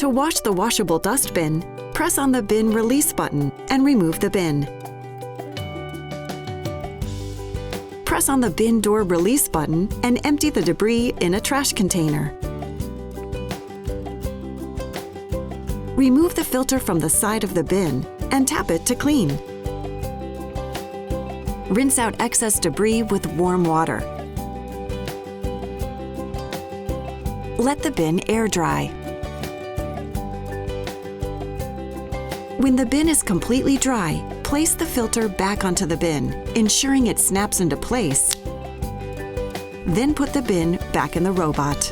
To wash the washable dustbin, press on the bin release button and remove the bin. Press on the bin door release button and empty the debris in a trash container. Remove the filter from the side of the bin and tap it to clean. Rinse out excess debris with warm water. Let the bin air dry. When the bin is completely dry, place the filter back onto the bin, ensuring it snaps into place. Then put the bin back in the robot.